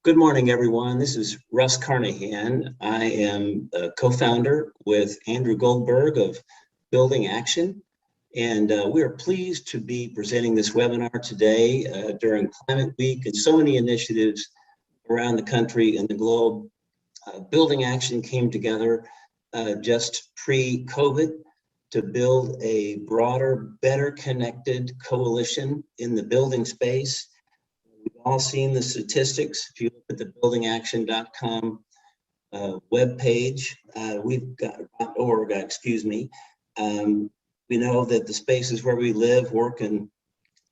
Good morning, everyone. This is Russ Carnahan. I am a co-founder with Andrew Goldberg of BuildingAction, and we are pleased to be presenting this webinar today during Climate Week and so many initiatives around the country and the globe. BuildingAction came together just pre-COVID to build a broader, better connected coalition in the building space. We've all seen the statistics. If you look at the buildingaction.com webpage, we've got .org, excuse me. We know that the spaces where we live, work, and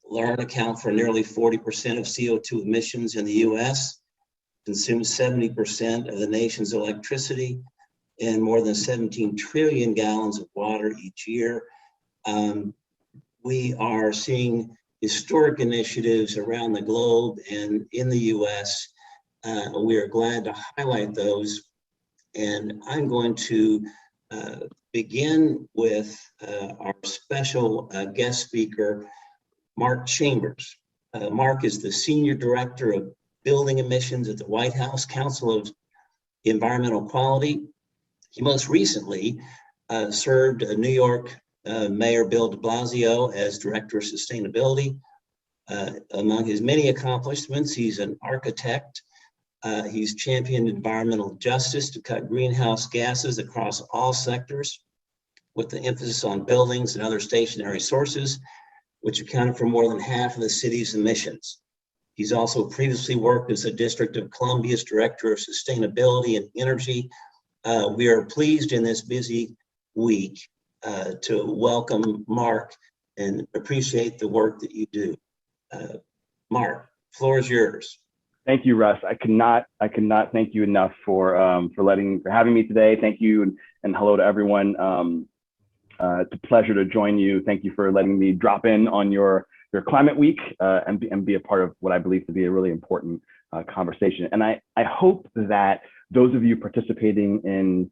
learn account for nearly 40% of CO2 emissions in the US, consumes 70% of the nation's electricity, and more than 17 trillion gallons of water each year. We are seeing historic initiatives around the globe and in the US. We are glad to highlight those. And I'm going to begin with our special guest speaker, Mark Chambers. Mark is the Senior Director of Building Emissions at the White House Council of Environmental Quality. He most recently served New York Mayor Bill de Blasio as Director of Sustainability. Among his many accomplishments, he's an architect. He's championed environmental justice to cut greenhouse gases across all sectors, with the emphasis on buildings and other stationary sources, which accounted for more than half of the city's emissions. He's also previously worked as the District of Columbia's Director of Sustainability and Energy. We are pleased in this busy week to welcome Mark and appreciate the work that you do. Mark, floor is yours. Thank you, Russ. I cannot thank you enough for having me today. Thank you, and hello to everyone. It's a pleasure to join you. Thank you for letting me drop in on your Climate Week and be a part of what I believe to be a really important conversation. And I hope that those of you participating in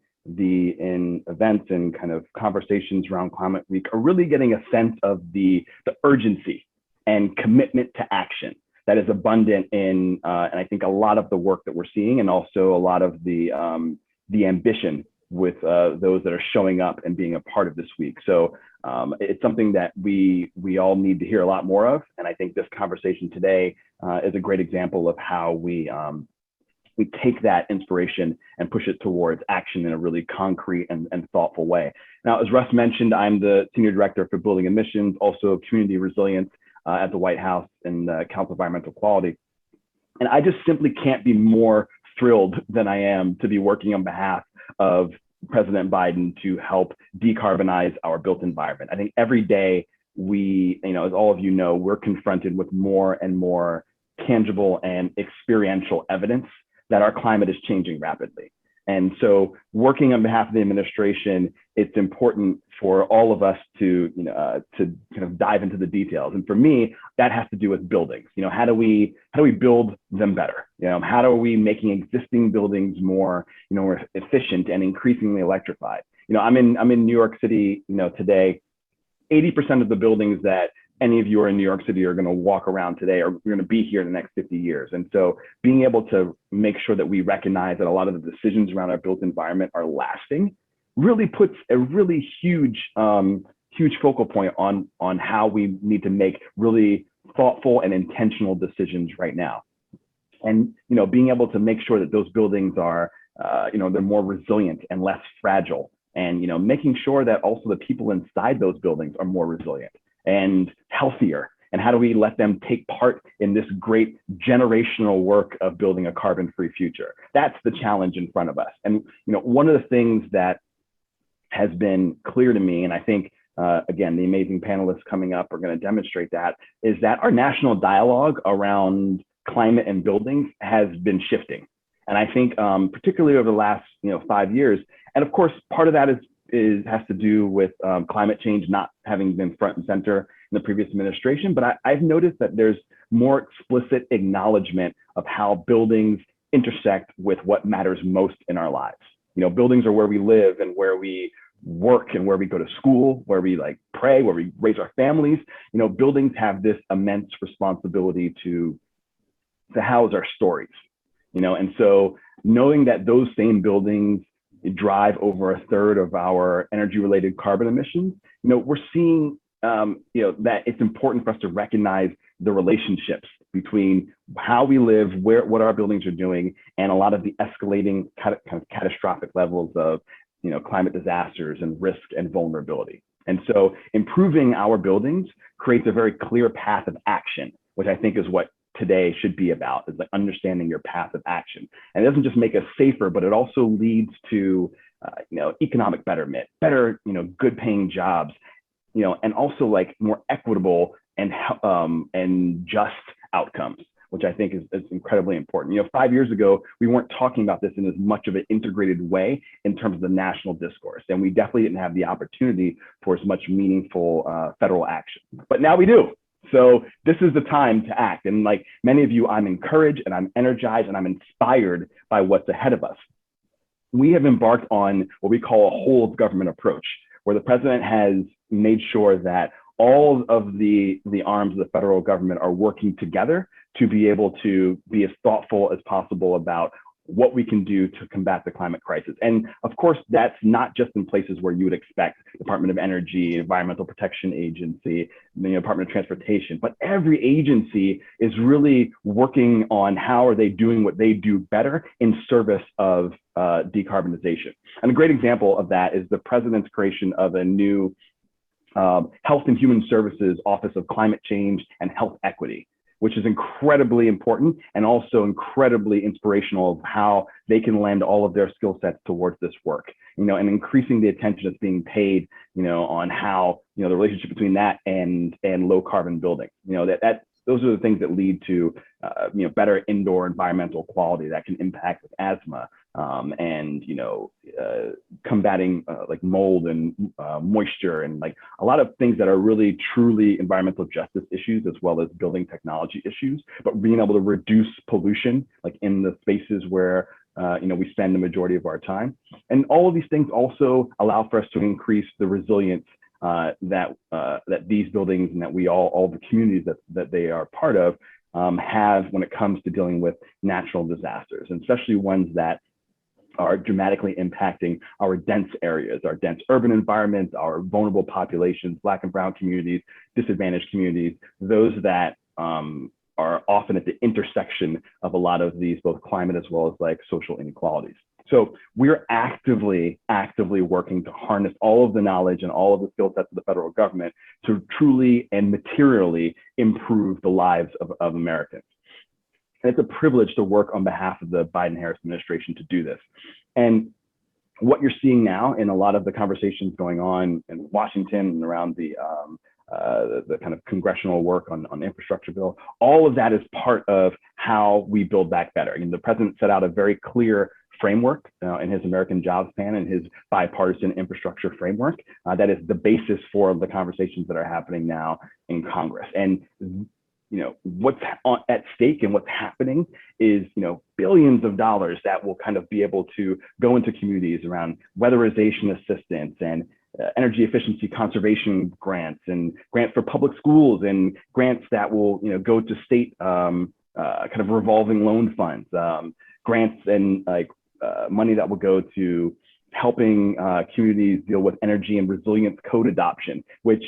events and kind of conversations around Climate Week are really getting a sense of the urgency and commitment to action that is abundant in, and I think a lot of the work that we're seeing, and also a lot of the ambition with those that are showing up and being a part of this week. So it's something that we all need to hear a lot more of, and I think this conversation today is a great example of how we take that inspiration and push it towards action in a really concrete and thoughtful way. Now, as Russ mentioned, I'm the Senior Director for Building Emissions, also Community Resilience at the White House and the Council of Environmental Quality. And I just simply can't be more thrilled than I am to be working on behalf of President Biden to help decarbonize our built environment. I think every day we, as all of you know, we're confronted with more and more tangible and experiential evidence that our climate is changing rapidly. And so working on behalf of the administration, it's important for all of us to kind of dive into the details. And for me, that has to do with buildings. How do we build them better? How are we making existing buildings more, more efficient and increasingly electrified? I'm in New York City, today. 80% of the buildings that any of you are in New York City are going to walk around today are going to be here in the next 50 years. And so being able to make sure that we recognize that a lot of the decisions around our built environment are lasting really puts a really huge focal point on how we need to make really thoughtful and intentional decisions right now. And, being able to make sure that those buildings are, they're more resilient and less fragile. And, making sure that also the people inside those buildings are more resilient and healthier, and how do we let them take part in this great generational work of building a carbon-free future? That's the challenge in front of us. And one of the things that has been clear to me, and I think again, the amazing panelists coming up are going to demonstrate that, is that our national dialogue around climate and buildings has been shifting. And I think particularly over the last 5 years, and of course part of that has to do with climate change not having been front and center in the previous administration, but I've noticed that there's more explicit acknowledgement of how buildings intersect with what matters most in our lives. Buildings are where we live and where we work and where we go to school, where we pray, where we raise our families. Buildings have this immense responsibility to house our stories. And so knowing that those same buildings drive over a third of our energy related carbon emissions, we're seeing that it's important for us to recognize the relationships between how we live, what our buildings are doing, and a lot of the escalating kind of catastrophic levels of climate disasters and risk and vulnerability. And so improving our buildings creates a very clear path of action, which I think is what today should be about, is like understanding your path of action. And it doesn't just make us safer, but it also leads to economic betterment, better good paying jobs, and also like more equitable and just outcomes, which I think is incredibly important. 5 years ago, we weren't talking about this in as much of an integrated way in terms of the national discourse, and we definitely didn't have the opportunity for as much meaningful federal action. But now we do. So this is the time to act. And like many of you, I'm encouraged and I'm energized and I'm inspired by what's ahead of us. We have embarked on what we call a whole of government approach, where the president has made sure that all of the arms of the federal government are working together to be able to be as thoughtful as possible about what we can do to combat the climate crisis. And of course, that's not just in places where you would expect Department of Energy, Environmental Protection Agency, the Department of Transportation, but every agency is really working on how are they doing what they do better in service of decarbonization. And a great example of that is the president's creation of a new Health and Human Services Office of Climate Change and Health Equity, which is incredibly important and also incredibly inspirational of how they can lend all of their skill sets towards this work, and increasing the attention that's being paid, on how, the relationship between that and low carbon building, those are the things that lead to, better indoor environmental quality that can impact asthma, and combating like mold and moisture, and like a lot of things that are really truly environmental justice issues as well as building technology issues, but being able to reduce pollution like in the spaces where we spend the majority of our time. And all of these things also allow for us to increase the resilience that these buildings and that all the communities that they are part of have when it comes to dealing with natural disasters, and especially ones that are dramatically impacting our dense areas, our dense urban environments, our vulnerable populations, Black and brown communities, disadvantaged communities, those that are often at the intersection of a lot of these, both climate as well as like social inequalities. So we're actively working to harness all of the knowledge and all of the skill sets of the federal government to truly and materially improve the lives of Americans. And it's a privilege to work on behalf of the Biden-Harris administration to do this. And what you're seeing now in a lot of the conversations going on in Washington and around the kind of congressional work on the infrastructure bill, all of that is part of how we build back better. The president set out a very clear framework in his American Jobs Plan and his bipartisan infrastructure framework that is the basis for the conversations that are happening now in Congress. And what's at stake and what's happening is billions of dollars that will kind of be able to go into communities around weatherization assistance and energy efficiency conservation grants and grants for public schools and grants that will go to state kind of revolving loan funds, grants and money that will go to helping communities deal with energy and resilience code adoption, which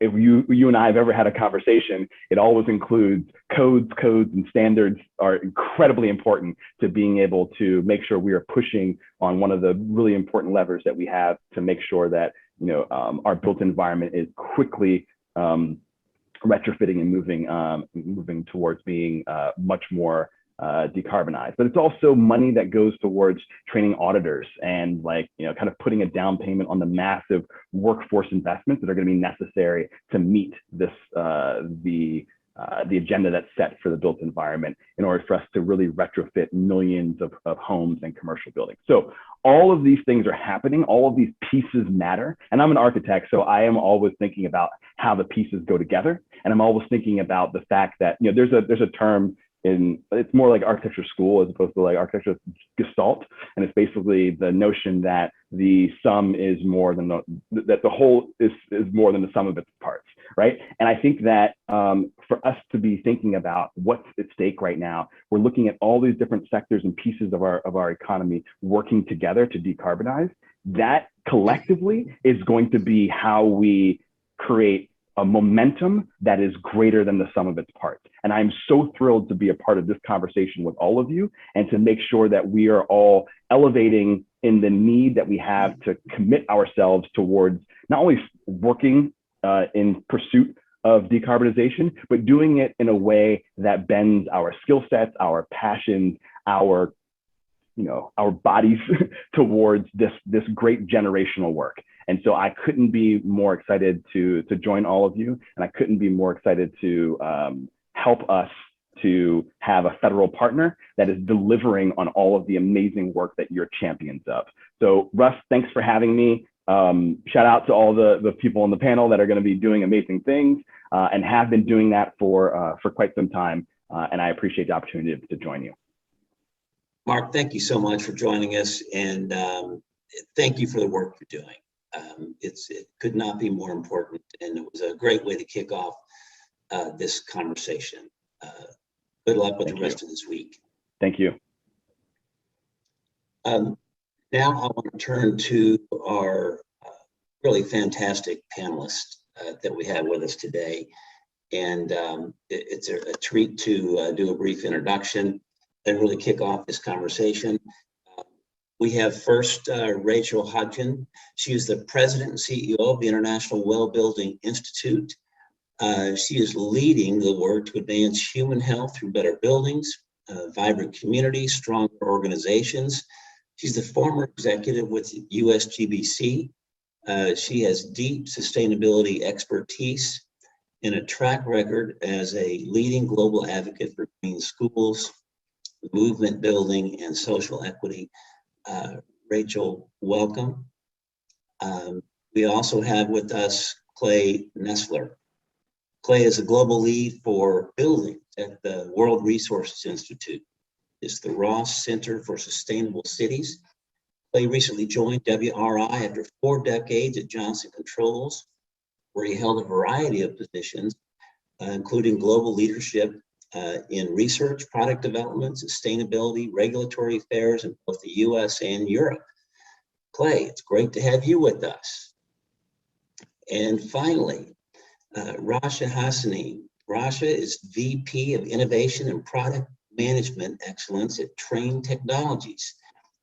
if you and I have ever had a conversation, it always includes codes and standards are incredibly important to being able to make sure we are pushing on one of the really important levers that we have to make sure that our built environment is quickly retrofitting and moving towards being much more decarbonized. But it's also money that goes towards training auditors and kind of putting a down payment on the massive workforce investments that are going to be necessary to meet this the agenda that's set for the built environment in order for us to really retrofit millions of homes and commercial buildings. So all of these things are happening. All of these pieces matter. And I'm an architect, so I am always thinking about how the pieces go together. And I'm always thinking about the fact that there's a term it's more like architecture school as opposed to like architecture gestalt, and it's basically the notion that the sum is more than that the whole is more than the sum of its parts, right? And I think that for us to be thinking about what's at stake right now, we're looking at all these different sectors and pieces of our economy working together to decarbonize. That collectively is going to be how we create a momentum that is greater than the sum of its parts. And I'm so thrilled to be a part of this conversation with all of you and to make sure that we are all elevating in the need that we have to commit ourselves towards not only working in pursuit of decarbonization, but doing it in a way that bends our skill sets, our passions, our bodies towards this great generational work. And so I couldn't be more excited to join all of you, and I couldn't be more excited to help us to have a federal partner that is delivering on all of the amazing work that you're champions of. So Russ, thanks for having me. Shout out to all the people on the panel that are going to be doing amazing things and have been doing that for quite some time. And I appreciate the opportunity to join you. Mark, thank you so much for joining us, and thank you for the work you're doing. It could not be more important, and it was a great way to kick off this conversation. Good luck with the rest of this week. Thank you. Now I want to turn to our really fantastic panelists that we have with us today. And it's a treat to do a brief introduction and really kick off this conversation. We have first Rachel Hodgdon. She is the president and CEO of the International Well Building Institute. She is leading the work to advance human health through better buildings, vibrant communities, stronger organizations. She's the former executive with USGBC. She has deep sustainability expertise and a track record as a leading global advocate for green schools, movement building, and social equity. Rachel, welcome. We also have with us Clay Nessler. Clay is a global lead for building at the World Resources Institute. It's the Ross Center for Sustainable Cities. Clay recently joined WRI after 4 decades at Johnson Controls, where he held a variety of positions, including global leadership in research, product development, sustainability, regulatory affairs in both the US and Europe. Clay, it's great to have you with us. And finally, Rasha Hassani. Rasha is VP of Innovation and Product Management Excellence at Train Technologies.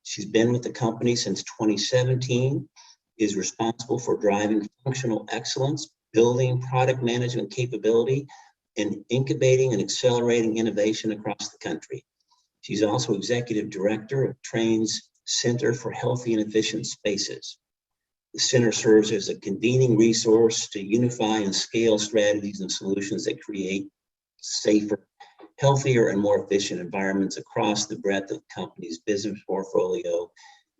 She's been with the company since 2017, is responsible for driving functional excellence, building product management capability, and incubating and accelerating innovation across the country. She's also executive director of Train's Center for Healthy and Efficient Spaces. The center serves as a convening resource to unify and scale strategies and solutions that create safer, healthier, and more efficient environments across the breadth of the company's business portfolio,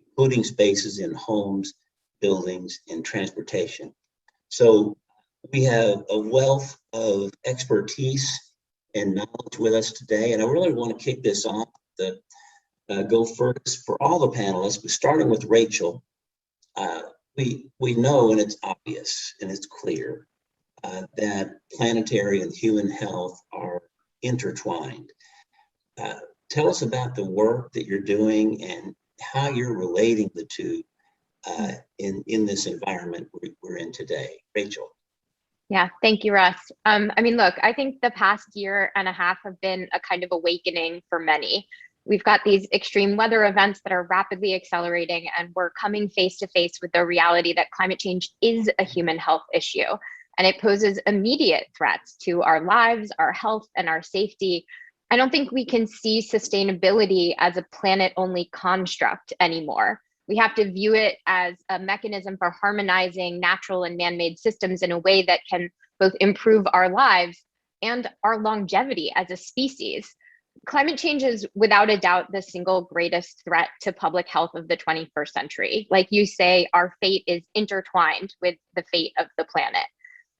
including spaces in homes, buildings, and transportation. So we have a wealth of expertise and knowledge with us today, and I really want to kick this off to go first for all the panelists, but starting with Rachel. We know, and it's obvious and it's clear, that planetary and human health are intertwined. Tell us about the work that you're doing and how you're relating the two in this environment we're in today. Rachel. Yeah, thank you, Russ. I mean, look, I think the past year and a half have been a kind of awakening for many. We've got these extreme weather events that are rapidly accelerating, and we're coming face to face with the reality that climate change is a human health issue, and it poses immediate threats to our lives, our health, and our safety. I don't think we can see sustainability as a planet-only construct anymore. We have to view it as a mechanism for harmonizing natural and man-made systems in a way that can both improve our lives and our longevity as a species. Climate change is without a doubt the single greatest threat to public health of the 21st century. Like you say, our fate is intertwined with the fate of the planet.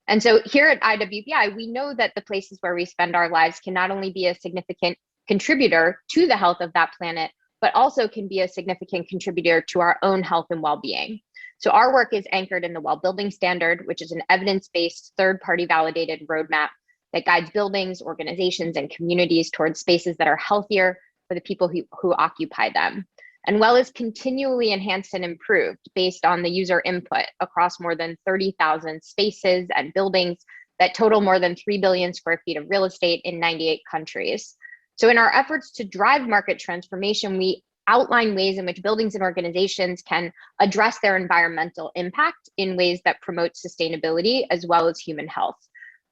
And so here at IWBI, we know that the places where we spend our lives can not only be a significant contributor to the health of that planet, but also can be a significant contributor to our own health and well-being. So our work is anchored in the Well Building Standard, which is an evidence-based, third-party validated roadmap that guides buildings, organizations, and communities towards spaces that are healthier for the people who occupy them. And WELL is continually enhanced and improved based on the user input across more than 30,000 spaces and buildings that total more than 3 billion square feet of real estate in 98 countries. So in our efforts to drive market transformation, we outline ways in which buildings and organizations can address their environmental impact in ways that promote sustainability as well as human health.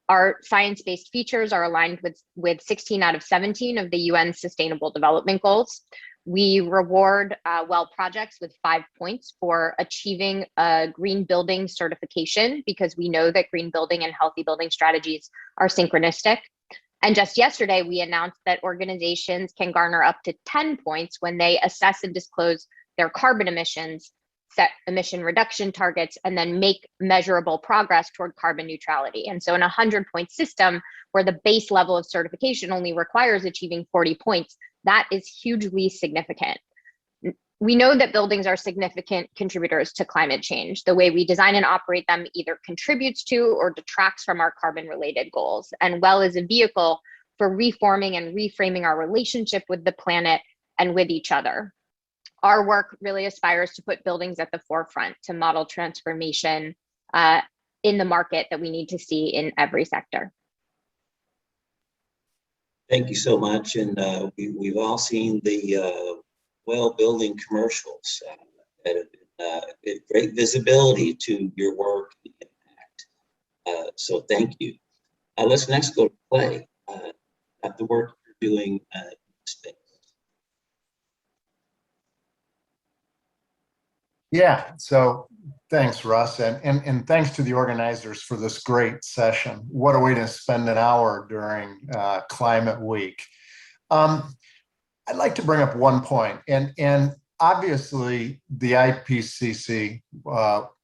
Our science-based features are aligned with 16 out of 17 of the UN Sustainable Development Goals. We reward WELL projects with 5 points for achieving a green building certification, because we know that green building and healthy building strategies are synchronistic. And just yesterday, we announced that organizations can garner up to 10 points when they assess and disclose their carbon emissions, set emission reduction targets, and then make measurable progress toward carbon neutrality. And so in a 100-point system where the base level of certification only requires achieving 40 points, that is hugely significant. We know that buildings are significant contributors to climate change. The way we design and operate them either contributes to or detracts from our carbon-related goals. And WELL is a vehicle for reforming and reframing our relationship with the planet and with each other. Our work really aspires to put buildings at the forefront, to model transformation in the market that we need to see in every sector. Thank you so much. And we've all seen the WELL building commercials that have great visibility to your work and impact. So thank you. Let's next go to Clay at the work you're doing in space. Yeah, so thanks, Russ, and thanks to the organizers for this great session. What a way to spend an hour during Climate Week. I'd like to bring up one point, and obviously the IPCC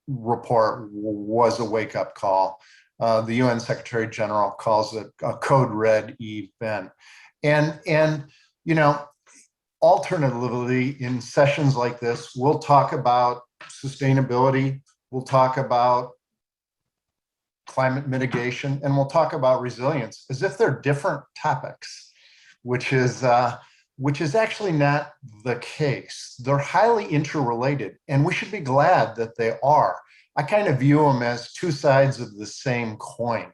report was a wake-up call. The UN Secretary General calls it a code red event. And you know, alternatively, in sessions like this, we'll talk about sustainability, we'll talk about climate mitigation, and we'll talk about resilience as if they're different topics, which is actually not the case. They're highly interrelated, and we should be glad that they are. I kind of view them as two sides of the same coin.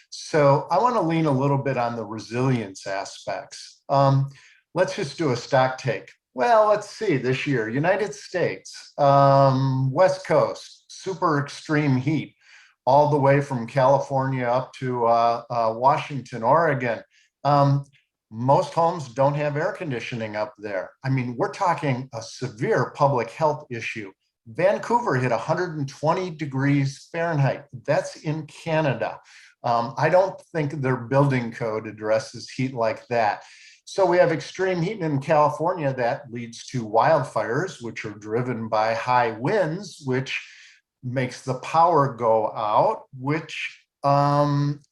So I want to lean a little bit on the resilience aspects. Let's just do a stock take. Well, let's see, this year, United States, West Coast, super extreme heat, all the way from California up to Washington, Oregon. Most homes don't have air conditioning up there. I mean, we're talking a severe public health issue. Vancouver hit 120 degrees Fahrenheit. That's in Canada. I don't think their building code addresses heat like that. So we have extreme heat in California that leads to wildfires, which are driven by high winds, which makes the power go out, which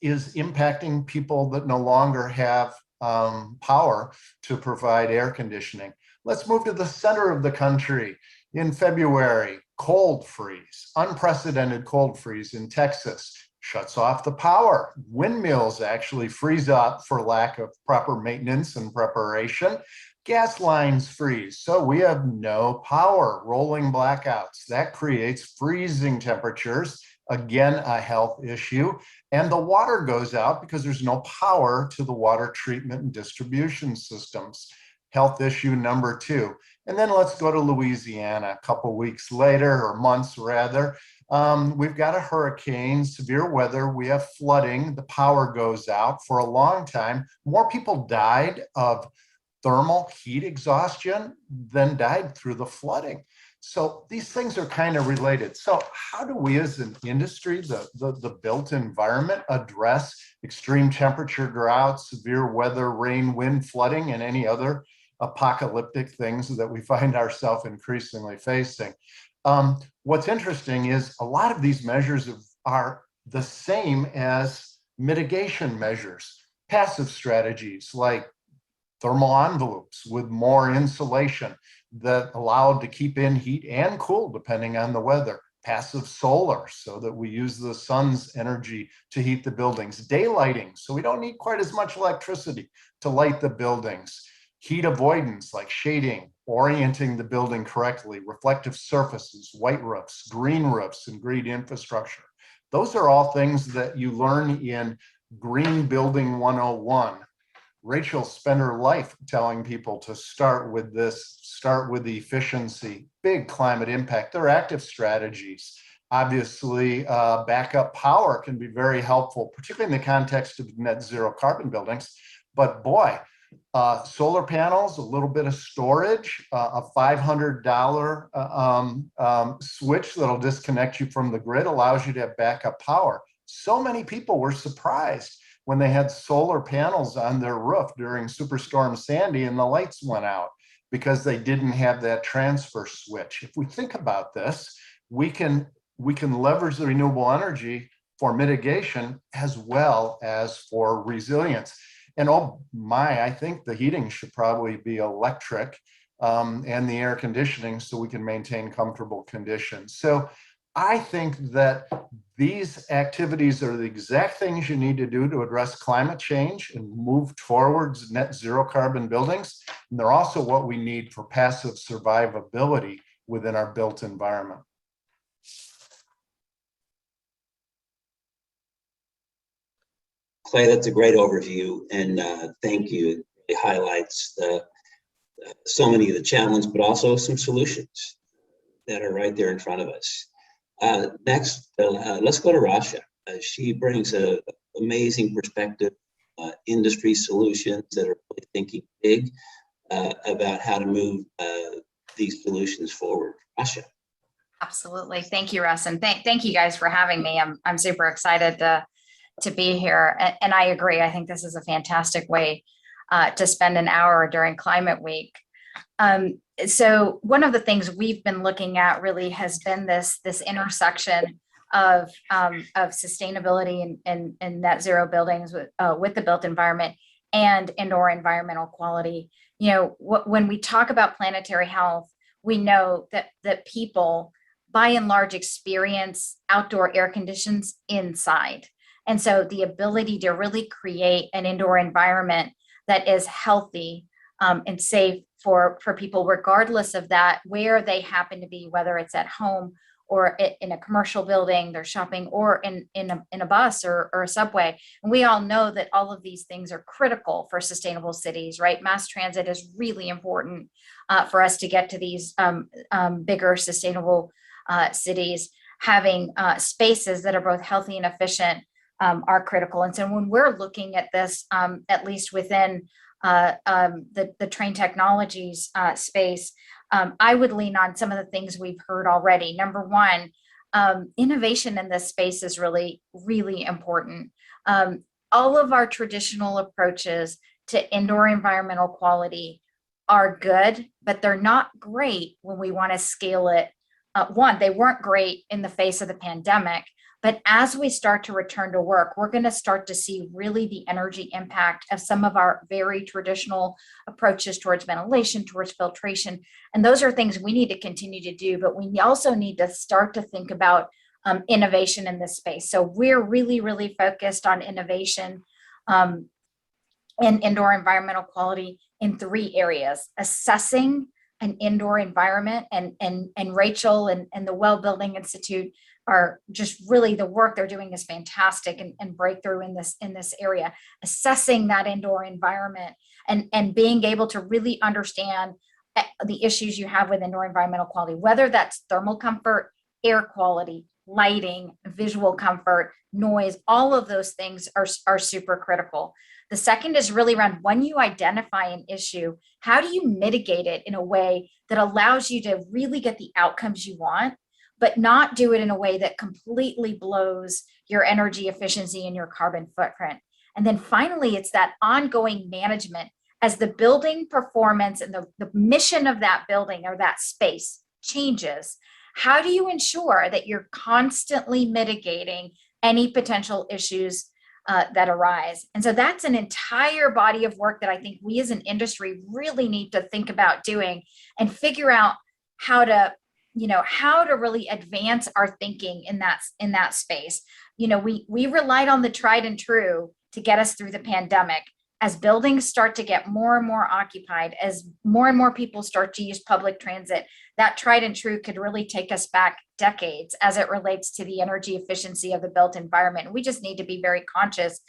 is impacting people that no longer have power to provide air conditioning. Let's move to the center of the country. In February, cold freeze, unprecedented cold freeze in Texas. Shuts off the power. Windmills actually freeze up for lack of proper maintenance and preparation. Gas lines freeze, so we have no power. Rolling blackouts, that creates freezing temperatures. Again, a health issue. And the water goes out because there's no power to the water treatment and distribution systems. Health issue number 2. And then let's go to Louisiana a couple weeks later, or months rather. We've got a hurricane, severe weather, we have flooding, the power goes out for a long time. More people died of thermal heat exhaustion than died through the flooding. So these things are kind of related. So how do we as an industry, the built environment, address extreme temperature droughts, severe weather, rain, wind, flooding, and any other apocalyptic things that we find ourselves increasingly facing? What's interesting is a lot of these measures are the same as mitigation measures, passive strategies like thermal envelopes with more insulation that allowed to keep in heat and cool depending on the weather. passive solar so that we use the sun's energy to heat the buildings, daylighting so we don't need quite as much electricity to light the buildings, heat avoidance like shading, orienting the building correctly, reflective surfaces, white roofs, and green infrastructure. Those are all things that you learn in Green Building 101. Rachel spent her life telling people to start with this, start with the efficiency, big climate impact. They're active strategies. Obviously, backup power can be very helpful, particularly in the context of net zero carbon buildings. But boy, solar panels, a little bit of storage, a $500 switch that'll disconnect you from the grid allows you to have backup power. So many people were surprised when they had solar panels on their roof during Superstorm Sandy and the lights went out because they didn't have that transfer switch. If we think about this, we can leverage the renewable energy for mitigation as well as for resilience. And oh my, I think the heating should probably be electric and the air conditioning so we can maintain comfortable conditions. So I think that these activities are the exact things you need to do to address climate change and move towards net zero carbon buildings. And they're also what we need for passive survivability within our built environment. Clay, that's a great overview, and thank you. It highlights so many of the challenges, but also some solutions that are right there in front of us. Next, let's go to Rasha. She brings an amazing perspective, industry solutions that are really thinking big about how to move these solutions forward. Rasha. Absolutely. Thank you, Russ. And thank you guys for having me. I'm super excited to be here. And I agree. I think this is a fantastic way to spend an hour during Climate Week. So one of the things we've been looking at really has been this intersection of sustainability and net zero buildings with the built environment and indoor environmental quality. You know, when we talk about planetary health, we know that people by and large experience outdoor air conditions inside. And so the ability to really create an indoor environment that is healthy and safe for people, regardless of that, where they happen to be, whether it's at home or in a commercial building, they're shopping, or in a bus or a subway. And we all know that all of these things are critical for sustainable cities, right? Mass transit is really important for us to get to these bigger sustainable cities. Having spaces that are both healthy and efficient are critical. And so when we're looking at this, at least within the Trane Technologies space, I would lean on some of the things we've heard already. Number one, innovation in this space is really, really important. All of our traditional approaches to indoor environmental quality are good, but they're not great when we want to scale it. One, they weren't great in the face of the pandemic. But as we start to return to work, we're going to start to see really the energy impact of some of our very traditional approaches towards ventilation, towards filtration. And those are things we need to continue to do, but we also need to start to think about innovation in this space. So we're really, really focused on innovation and indoor environmental quality in 3 areas: assessing an indoor environment, and Rachel and the Well Building Institute are just really, the work they're doing is fantastic and breakthrough in this area. Assessing that indoor environment and being able to really understand the issues you have with indoor environmental quality, whether that's thermal comfort, air quality, lighting, visual comfort, noise, all of those things are super critical. The second is really around, when you identify an issue, how do you mitigate it in a way that allows you to really get the outcomes you want, but not do it in a way that completely blows your energy efficiency and your carbon footprint. And then finally, it's that ongoing management as the building performance and the mission of that building or that space changes. How do you ensure that you're constantly mitigating any potential issues that arise? And so that's an entire body of work that I think we as an industry really need to think about doing and figure out how to how to really advance our thinking in that space. We relied on the tried and true to get us through the pandemic. As buildings start to get more and more occupied, as more and more people start to use public transit, that tried and true could really take us back decades as it relates to the energy efficiency of the built environment. We just need to be very conscious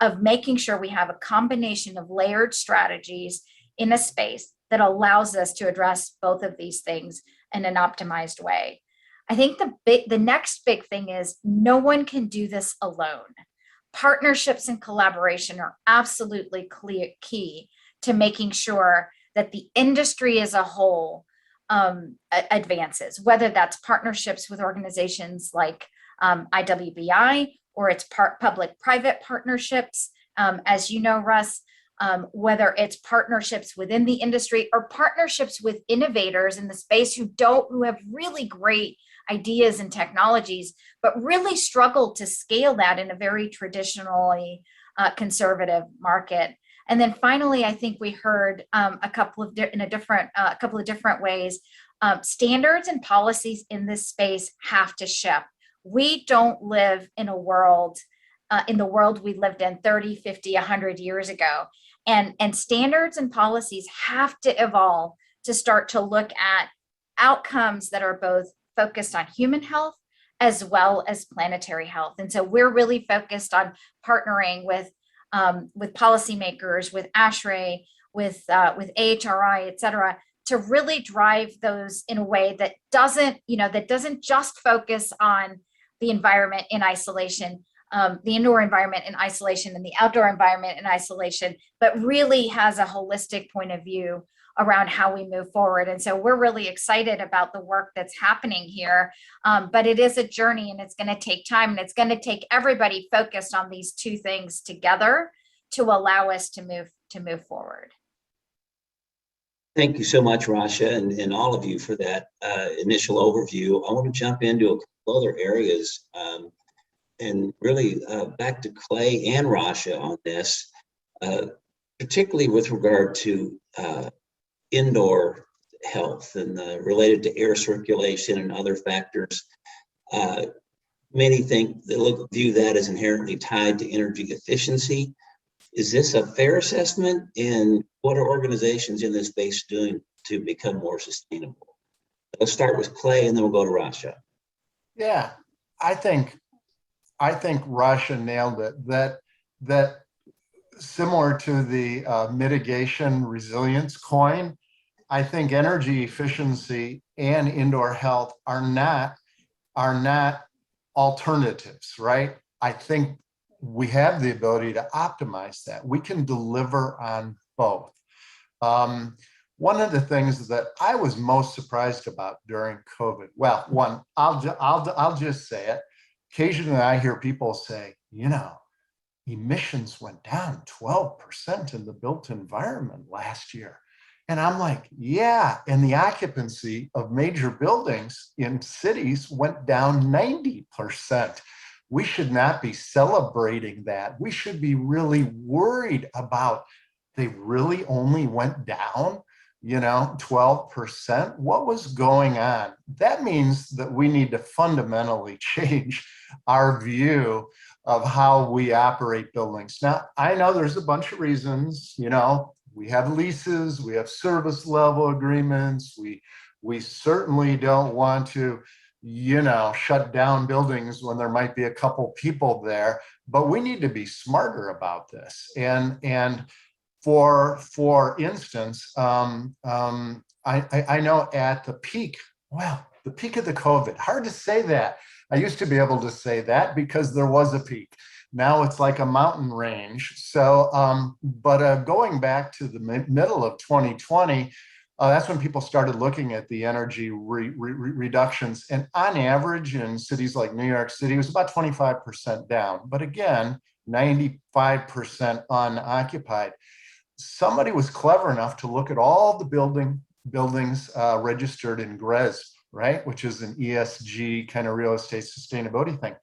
of making sure we have a combination of layered strategies in a space that allows us to address both of these things in an optimized way. I think the next big thing is no one can do this alone. Partnerships and collaboration are absolutely key to making sure that the industry as a whole advances, whether that's partnerships with organizations like IWBI, or it's public-private partnerships, as you know, Russ, whether it's partnerships within the industry or partnerships with innovators in the space who have really great ideas and technologies, but really struggle to scale that in a very traditionally conservative market. And then finally, I think we heard a couple of different ways. Standards and policies in this space have to shift. We don't live in a world, in the world we lived in 30, 50, 100 years ago. And standards and policies have to evolve to start to look at outcomes that are both focused on human health as well as planetary health. And so we're really focused on partnering with policymakers, with ASHRAE, with AHRI, et cetera, to really drive those in a way that doesn't just focus on the environment in isolation, the indoor environment in isolation and the outdoor environment in isolation, but really has a holistic point of view around how we move forward. And so we're really excited about the work that's happening here, but it is a journey and it's going to take time, and it's going to take everybody focused on these two things together to allow us to move forward. Thank you so much, Rasha, and all of you for that initial overview. I want to jump into a couple other areas and really back to Clay and Rasha on this, particularly with regard to indoor health and related to air circulation and other factors. Many view that as inherently tied to energy efficiency. Is this a fair assessment? And what are organizations in this space doing to become more sustainable? Let's start with Clay and then we'll go to Rasha. Yeah, I think Rasha nailed it. That similar to the mitigation resilience coin, I think energy efficiency and indoor health are not alternatives, right? I think we have the ability to optimize that. We can deliver on both. One of the things that I was most surprised about during COVID, well, one, I'll just say it. Occasionally I hear people say, emissions went down 12% in the built environment last year. And I'm like, yeah, and the occupancy of major buildings in cities went down 90%. We should not be celebrating that. We should be really worried about, they really only went down, 12%. What was going on? That means that we need to fundamentally change our view of how we operate buildings. Now, I know there's a bunch of reasons, we have leases, we have service level agreements. We certainly don't want to, shut down buildings when there might be a couple people there, but we need to be smarter about this. And for instance, I know at the peak of the COVID, hard to say that. I used to be able to say that because there was a peak. Now it's like a mountain range. So, but going back to the middle of 2020, that's when people started looking at the energy reductions. And on average in cities like New York City, it was about 25% down. But again, 95% unoccupied. Somebody was clever enough to look at all the buildings registered in GRESB, right? Which is an ESG kind of real estate sustainability thing.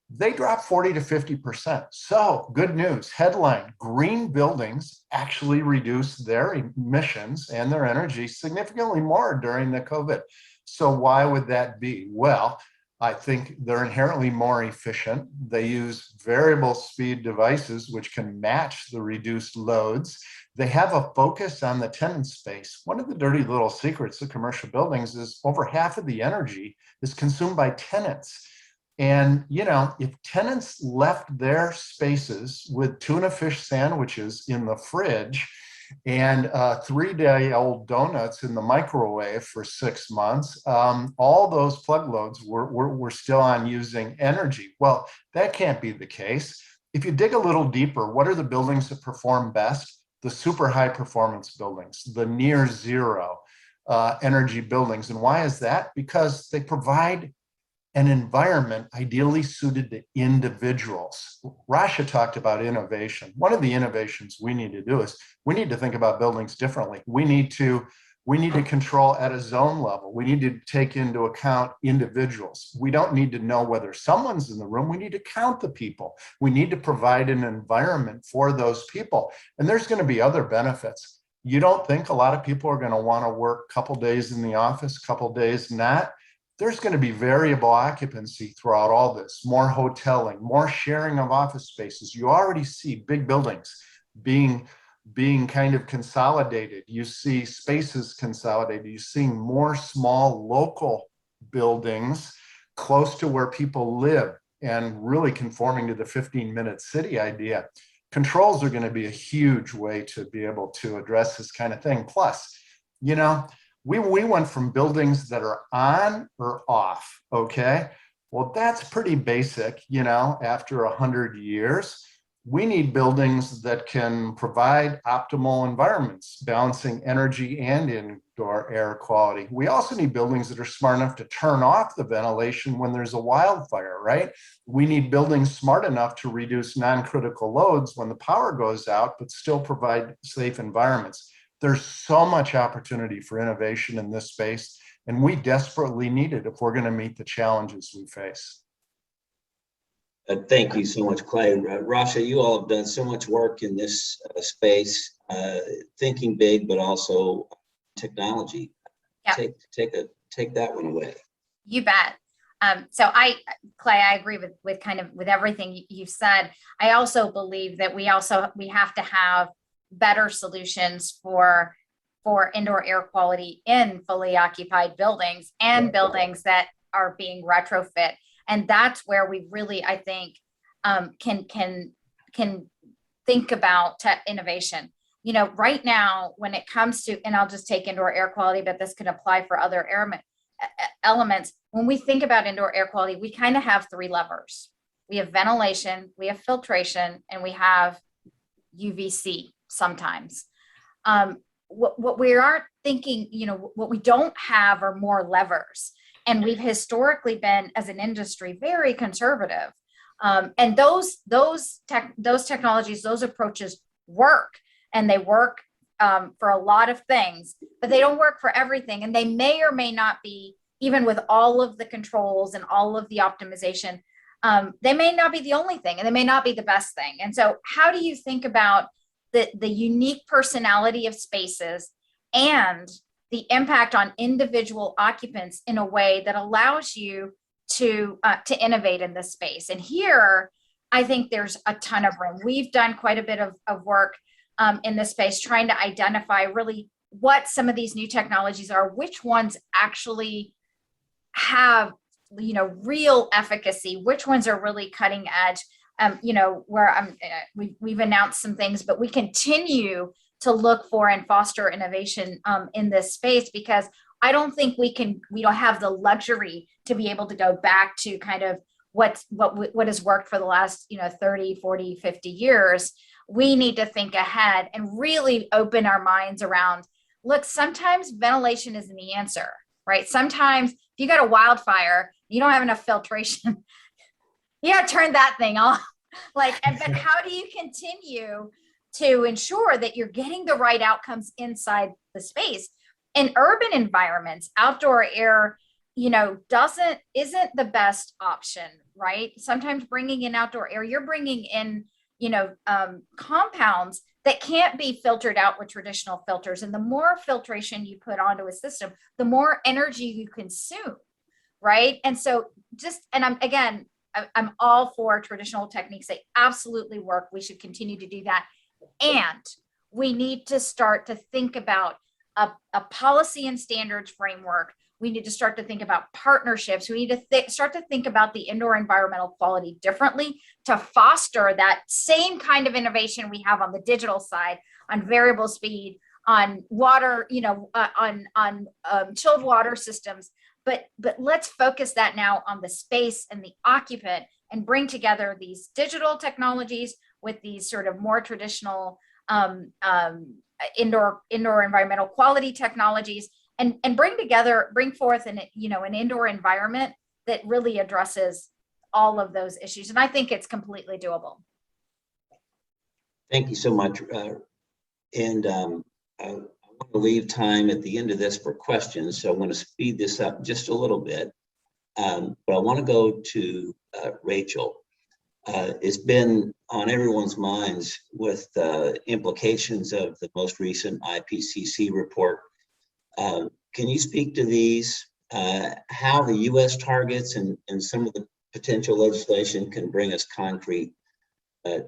They dropped 40 to 50%. So good news, headline, green buildings actually reduced their emissions and their energy significantly more during the COVID So why would that be? Well, I think they're inherently more efficient. They use variable speed devices, which can match the reduced loads. They have a focus on the tenant space. One of the dirty little secrets of commercial buildings is over half of the energy is consumed by tenants. And, you know, if tenants left their spaces with tuna fish sandwiches in the fridge and 3-day-old donuts in the microwave for 6 months, all those plug loads were still on using energy. Well, that can't be the case. If you dig a little deeper, what are the buildings that perform best? The super high performance buildings, the near zero energy buildings. And why is that? Because they provide an environment ideally suited to individuals. Rasha talked about innovation. One of the innovations we need to do is we need to think about buildings differently. We need to control at a zone level. We need to take into account individuals. We don't need to know whether someone's in the room. We need to count the people. We need to provide an environment for those people. And there's going to be other benefits. You don't think a lot of people are going to want to work a couple days in the office, a couple days not? There's going to be variable occupancy throughout all this, more hoteling, more sharing of office spaces. You already see big buildings being kind of consolidated. You see spaces consolidated. You're seeing more small local buildings close to where people live and really conforming to the 15-minute city idea. Controls are going to be a huge way to be able to address this kind of thing. Plus, you know, we went from buildings that are on or off, okay? Well, that's pretty basic, you know, after 100 years. We need buildings that can provide optimal environments, balancing energy and indoor air quality. We also need buildings that are smart enough to turn off the ventilation when there's a wildfire, right? We need buildings smart enough to reduce non-critical loads when the power goes out, but still provide safe environments. There's so much opportunity for innovation in this space, and we desperately need it if we're going to meet the challenges we face. Thank you so much, Clay. Rasha, you all have done so much work in this space, thinking big, but also technology. Yep. Take that one away. You bet. Clay, I agree with everything you've said. I also believe that we have to have better solutions for indoor air quality in fully occupied buildings and buildings that are being retrofit. And that's where we really, I think, can think about innovation. You know, right now, when it comes to, and I'll just take indoor air quality, but this can apply for other elements. When we think about indoor air quality, we kind of have 3 levers. We have ventilation, we have filtration, and we have UVC sometimes. What we aren't thinking, you know, what we don't have are more levers. And we've historically been, as an industry, very conservative. And those technologies, those approaches work, and they work for a lot of things, but they don't work for everything. And they may or may not be, even with all of the controls and all of the optimization, they may not be the only thing, and they may not be the best thing. And so how do you think about the unique personality of spaces and the impact on individual occupants in a way that allows you to innovate in this space? And here, I think there's a ton of room. We've done quite a bit of work in this space, trying to identify really what some of these new technologies are, which ones actually have, you know, real efficacy, which ones are really cutting edge. You know, where we've announced some things, but we continue to look for and foster innovation in this space, because I don't think we don't have the luxury to be able to go back to kind of what has worked for the last, you know, 30, 40, 50 years. We need to think ahead and really open our minds around, look, sometimes ventilation isn't the answer, right? Sometimes if you got a wildfire, you don't have enough filtration. You got to turn that thing off. But how do you continue to ensure that you're getting the right outcomes inside the space? In urban environments, outdoor air, you know, isn't the best option, right? Sometimes bringing in outdoor air, you're bringing in, you know, compounds that can't be filtered out with traditional filters. And the more filtration you put onto a system, the more energy you consume, right? And so I'm all for traditional techniques. They absolutely work. We should continue to do that. And we need to start to think about a policy and standards framework. We need to start to think about partnerships. We need to start to think about the indoor environmental quality differently to foster that same kind of innovation we have on the digital side, on variable speed, on water, on chilled water systems. But let's focus that now on the space and the occupant and bring together these digital technologies with these sort of more traditional indoor environmental quality technologies, and bring forth an indoor environment that really addresses all of those issues. And I think it's completely doable. Thank you so much. I want to leave time at the end of this for questions, so I'm going to speed this up just a little bit. But I want to go to Rachel. It's been on everyone's minds with the implications of the most recent IPCC report. Can you speak to these, how the US targets and some of the potential legislation can bring us concrete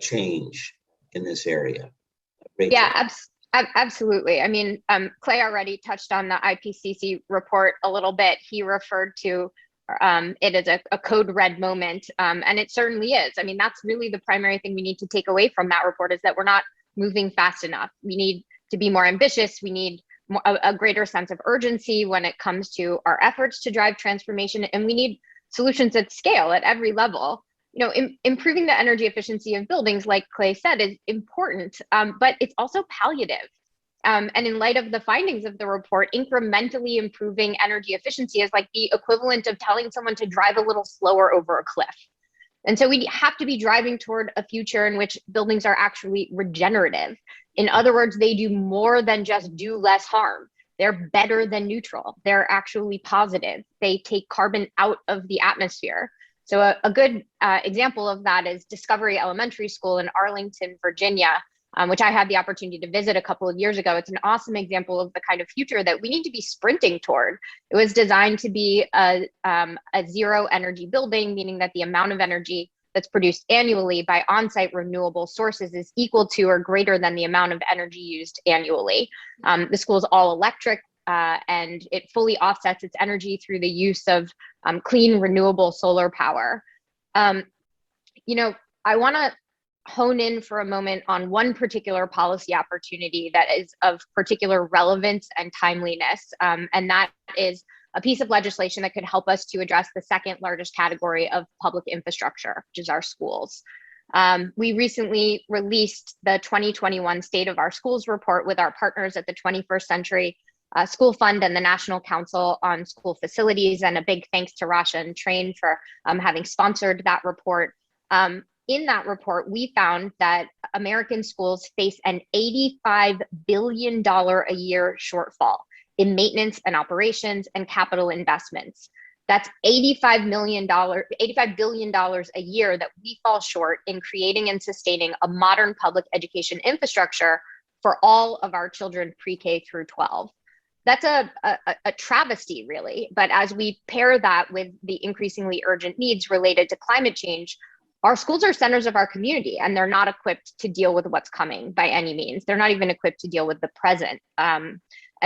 change in this area? Rachel. Yeah, absolutely. I mean, Clay already touched on the IPCC report a little bit. He referred to it as a code red moment, and it certainly is. I mean, that's really the primary thing we need to take away from that report, is that we're not moving fast enough. We need to be more ambitious. We need a greater sense of urgency when it comes to our efforts to drive transformation, and we need solutions at scale at every level. Improving the energy efficiency of buildings, like Clay said, is important, but it's also palliative. And in light of the findings of the report, incrementally improving energy efficiency is like the equivalent of telling someone to drive a little slower over a cliff. And so we have to be driving toward a future in which buildings are actually regenerative. In other words, they do more than just do less harm. They're better than neutral. They're actually positive. They take carbon out of the atmosphere. So a good example of that is Discovery Elementary School in Arlington, Virginia, which I had the opportunity to visit a couple of years ago. It's an awesome example of the kind of future that we need to be sprinting toward. It was designed to be a zero energy building, meaning that the amount of energy that's produced annually by on-site renewable sources is equal to or greater than the amount of energy used annually. The school is all electric, and it fully offsets its energy through the use of clean, renewable solar power. I want to hone in for a moment on one particular policy opportunity that is of particular relevance and timeliness, and that is a piece of legislation that could help us to address the second largest category of public infrastructure, which is our schools. We recently released the 2021 State of Our Schools report with our partners at the 21st Century School Fund and the National Council on School Facilities, and a big thanks to Rasha and Train for having sponsored that report. In that report, we found that American schools face an $85 billion a year shortfall in maintenance and operations and capital investments. That's $85 billion a year that we fall short in creating and sustaining a modern public education infrastructure for all of our children pre-K through 12. That's a travesty, really. But as we pair that with the increasingly urgent needs related to climate change, our schools are centers of our community, and they're not equipped to deal with what's coming by any means. They're not even equipped to deal with the present. And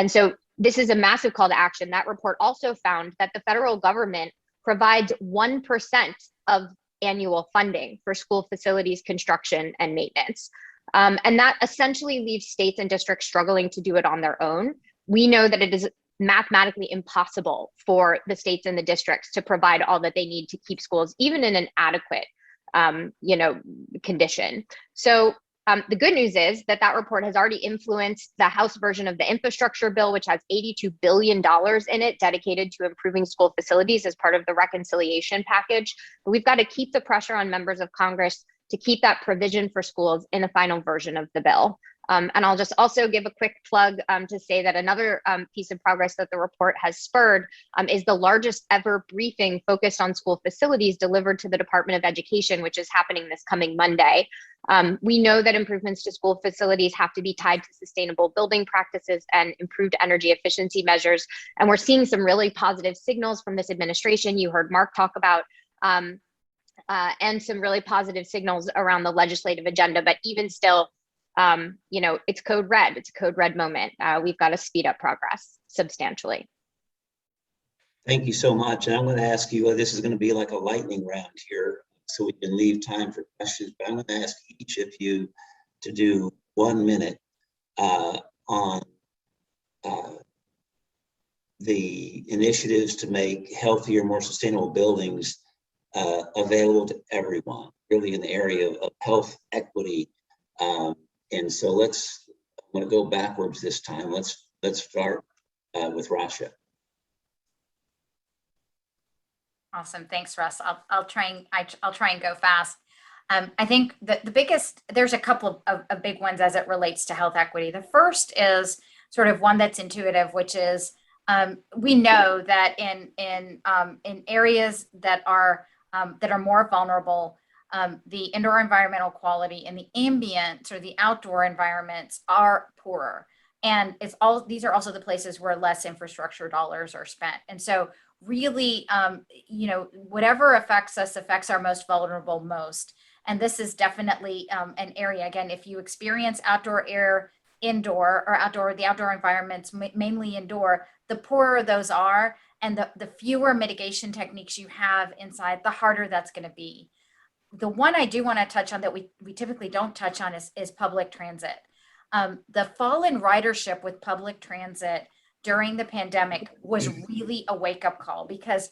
so this is a massive call to action. That report also found that the federal government provides 1% of annual funding for school facilities construction and maintenance. And that essentially leaves states and districts struggling to do it on their own. We know that it is mathematically impossible for the states and the districts to provide all that they need to keep schools even in an adequate condition. So the good news is that report has already influenced the House version of the infrastructure bill, which has $82 billion in it dedicated to improving school facilities as part of the reconciliation package. But we've got to keep the pressure on members of Congress to keep that provision for schools in the final version of the bill. And I'll just also give a quick plug to say that another piece of progress that the report has spurred is the largest ever briefing focused on school facilities delivered to the Department of Education, which is happening this coming Monday. We know that improvements to school facilities have to be tied to sustainable building practices and improved energy efficiency measures. And we're seeing some really positive signals from this administration. You heard Mark talk about and some really positive signals around the legislative agenda, but even still, it's code red. It's a code red moment. We've got to speed up progress substantially. Thank you so much. And I'm going to ask you, this is going to be like a lightning round here, so we can leave time for questions. But I'm going to ask each of you to do 1 minute on the initiatives to make healthier, more sustainable buildings available to everyone, really in the area of health equity. And so I'm going to go backwards this time. Let's start with Rasha. Awesome, thanks, Russ. I'll try and go fast. I think that the biggest, there's a couple of big ones as it relates to health equity. The first is sort of one that's intuitive, which is we know that in areas that are more vulnerable, the indoor environmental quality and the ambient or the outdoor environments are poorer. And these are also the places where less infrastructure dollars are spent. And so really, whatever affects us affects our most vulnerable most. And this is definitely an area, again, if you experience outdoor air indoor or the outdoor environments, mainly indoor, the poorer those are, and the fewer mitigation techniques you have inside, the harder that's going to be. The one I do want to touch on that we typically don't touch on is public transit. The fall in ridership with public transit during the pandemic was really a wake-up call because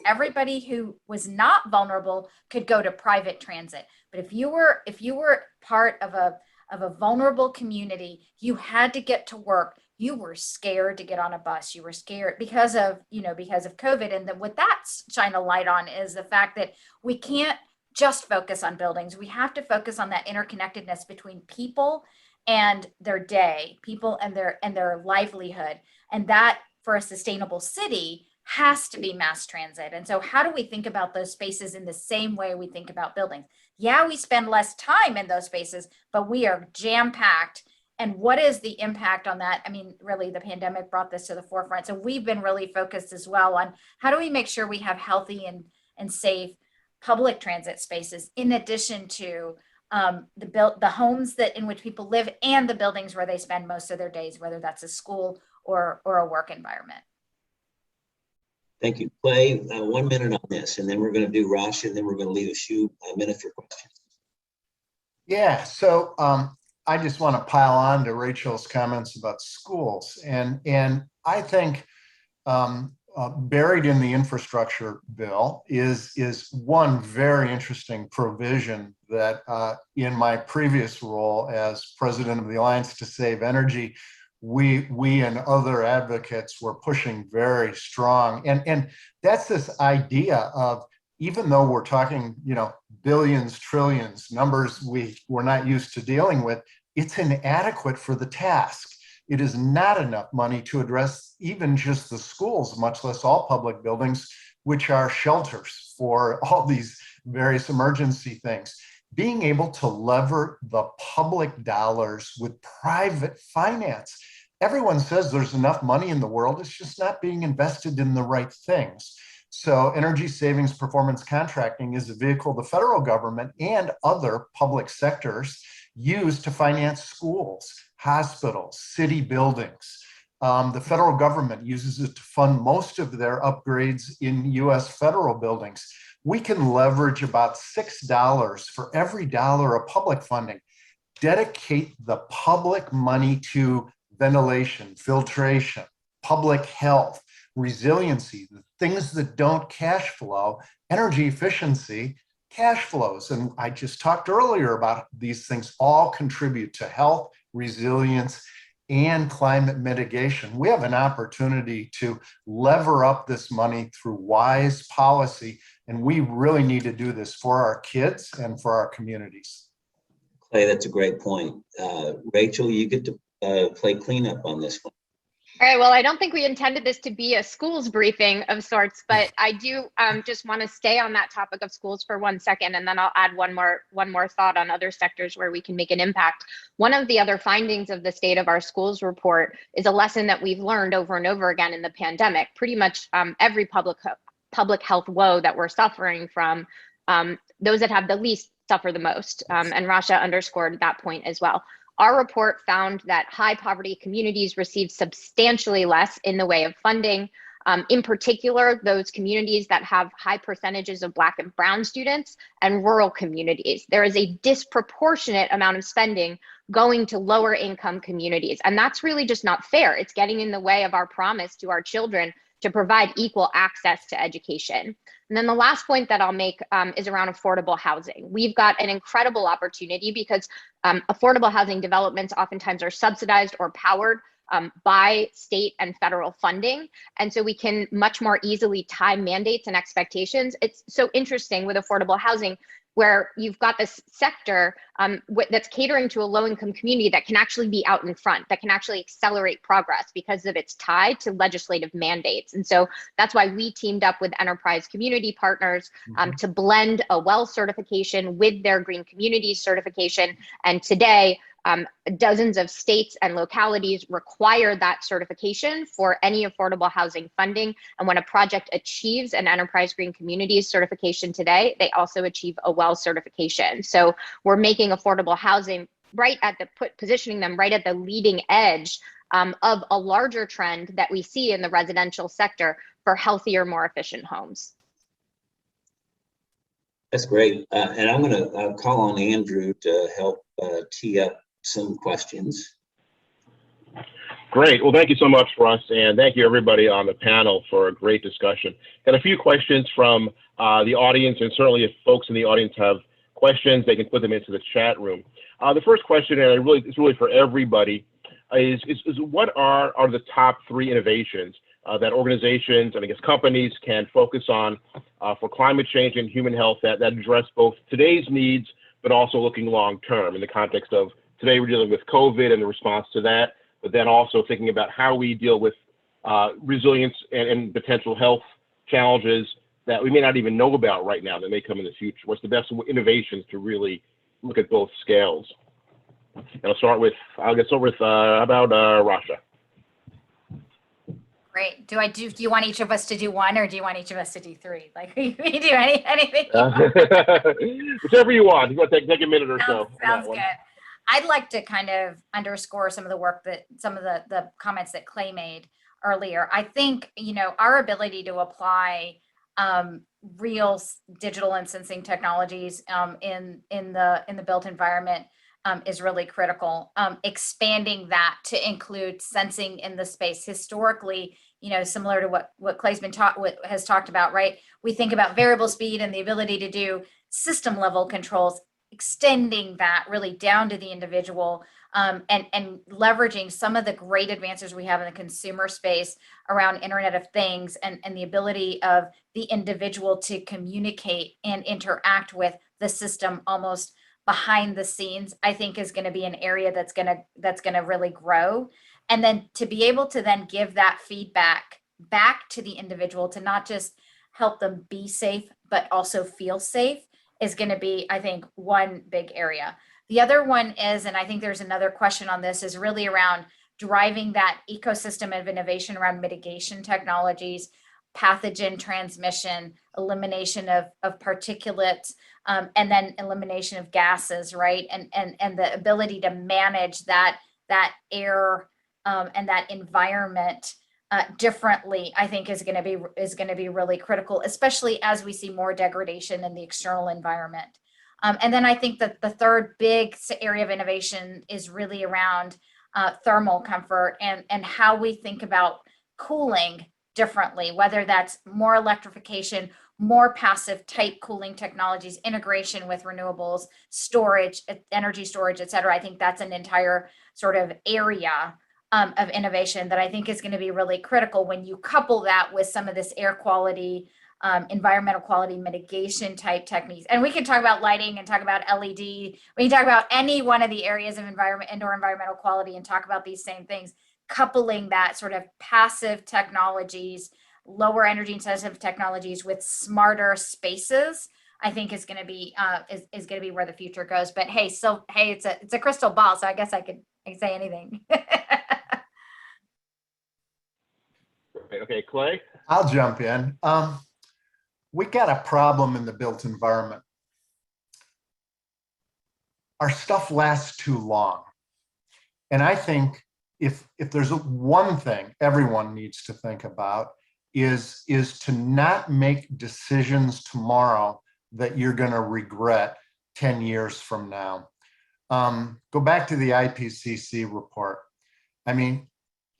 everybody who was not vulnerable could go to private transit. But if you were part of a vulnerable community, you had to get to work. You were scared to get on a bus. You were scared because of COVID. And then what that shine a light on is the fact that we can't just focus on buildings. We have to focus on that interconnectedness between people and their day, people and their livelihood. And that, for a sustainable city, has to be mass transit. And so how do we think about those spaces in the same way we think about buildings? Yeah, we spend less time in those spaces, but we are jam-packed. And what is the impact on that? I mean, really, the pandemic brought this to the forefront. So we've been really focused as well on how do we make sure we have healthy and safe public transit spaces, in addition to the homes in which people live and the buildings where they spend most of their days, whether that's a school or a work environment. Thank you. Clay, 1 minute on this, and then we're going to do Rasha, and then we're going to leave a minute for questions. Yeah, so I just want to pile on to Rachel's comments about schools. And I think buried in the infrastructure bill is one very interesting provision that in my previous role as president of the Alliance to Save Energy, we and other advocates were pushing very strong. And that's this idea of, even though we're talking, billions, trillions, numbers we're not used to dealing with, it's inadequate for the task. It is not enough money to address even just the schools, much less all public buildings, which are shelters for all these various emergency things. Being able to lever the public dollars with private finance. Everyone says there's enough money in the world, it's just not being invested in the right things. So energy savings performance contracting is a vehicle the federal government and other public sectors use to finance schools, hospitals, city buildings. The federal government uses it to fund most of their upgrades in US federal buildings. We can leverage about $6 for every dollar of public funding. Dedicate the public money to ventilation, filtration, public health, resiliency, the things that don't cash flow, energy efficiency, cash flows. And I just talked earlier about these things all contribute to health, resilience, and climate mitigation. We have an opportunity to lever up this money through wise policy, and we really need to do this for our kids and for our communities. Clay, that's a great point. Rachel, you get to play cleanup on this one. All right, well, I don't think we intended this to be a schools briefing of sorts, but I do just want to stay on that topic of schools for 1 second, and then I'll add one more thought on other sectors where we can make an impact. One of the other findings of the State of Our Schools report is a lesson that we've learned over and over again in the pandemic. Pretty much every public health woe that we're suffering from, those that have the least suffer the most, and Rasha underscored that point as well. Our report found that high poverty communities received substantially less in the way of funding. In particular, those communities that have high percentages of Black and Brown students and rural communities. There is a disproportionate amount of spending going to lower income communities. And that's really just not fair. It's getting in the way of our promise to our children to provide equal access to education. And then the last point that I'll make is around affordable housing. We've got an incredible opportunity because affordable housing developments oftentimes are subsidized or powered by state and federal funding. And so we can much more easily tie mandates and expectations. It's so interesting with affordable housing, where you've got this sector that's catering to a low-income community that can actually be out in front, that can actually accelerate progress because of its tie to legislative mandates. And so that's why we teamed up with enterprise community partners to blend a WELL certification with their Green Communities certification. And today, dozens of states and localities require that certification for any affordable housing funding. And when a project achieves an Enterprise Green Communities certification today, they also achieve a WELL certification. So we're making affordable housing positioning them right at the leading edge of a larger trend that we see in the residential sector for healthier, more efficient homes. That's great. And I'm going to call on Andrew to help tee up some questions. Great. Well, thank you so much, Russ, and thank you everybody on the panel for a great discussion. Got a few questions from the audience, and certainly if folks in the audience have questions, they can put them into the chat room. The first question, and it's really for everybody, is what are the top 3 innovations that organizations and I guess companies can focus on for climate change and human health that address both today's needs, but also looking long term in the context of today we're dealing with COVID and the response to that, but then also thinking about how we deal with resilience and potential health challenges that we may not even know about right now that may come in the future. What's the best innovations to really look at both scales? And I'll start with how about Rasha? Great. Do you want each of us to do one, or do you want each of us to do 3? Like we do anything. Whichever you want. You want to take a minute or so. Sounds good. I'd like to kind of underscore some of the comments that Clay made earlier. I think, our ability to apply real digital and sensing technologies in the built environment is really critical. Expanding that to include sensing in the space. Historically, similar to what Clay's has talked about, right? We think about variable speed and the ability to do system level controls, extending that really down to the individual, and leveraging some of the great advances we have in the consumer space around Internet of Things and the ability of the individual to communicate and interact with the system almost behind the scenes, I think is going to be an area that's going to really grow. And then to be able to then give that feedback back to the individual to not just help them be safe, but also feel safe is going to be, I think, one big area. The other one is, and I think there's another question on this, is really around driving that ecosystem of innovation around mitigation technologies, pathogen transmission, elimination of particulates, and then elimination of gases, right? And the ability to manage that air and that environment differently, I think is going to be really critical, especially as we see more degradation in the external environment. And then I think that the third big area of innovation is really around thermal comfort and how we think about cooling differently, whether that's more electrification, more passive type cooling technologies, integration with renewables, storage, energy storage, et cetera. I think that's an entire sort of area of innovation that I think is going to be really critical when you couple that with some of this air quality environmental quality mitigation type techniques. And we can talk about lighting and talk about LED. We can talk about any one of the areas of indoor environmental quality and talk about these same things, coupling that sort of passive technologies, lower energy intensive technologies with smarter spaces, I think is going to be is going to be where the future goes. But hey, so hey, it's a crystal ball, so I guess I can say anything. Okay, Clay. I'll jump in. We got a problem in the built environment. Our stuff lasts too long. And I think if there's one thing everyone needs to think about is to not make decisions tomorrow that you're going to regret 10 years from now. Go back to the IPCC report. I mean,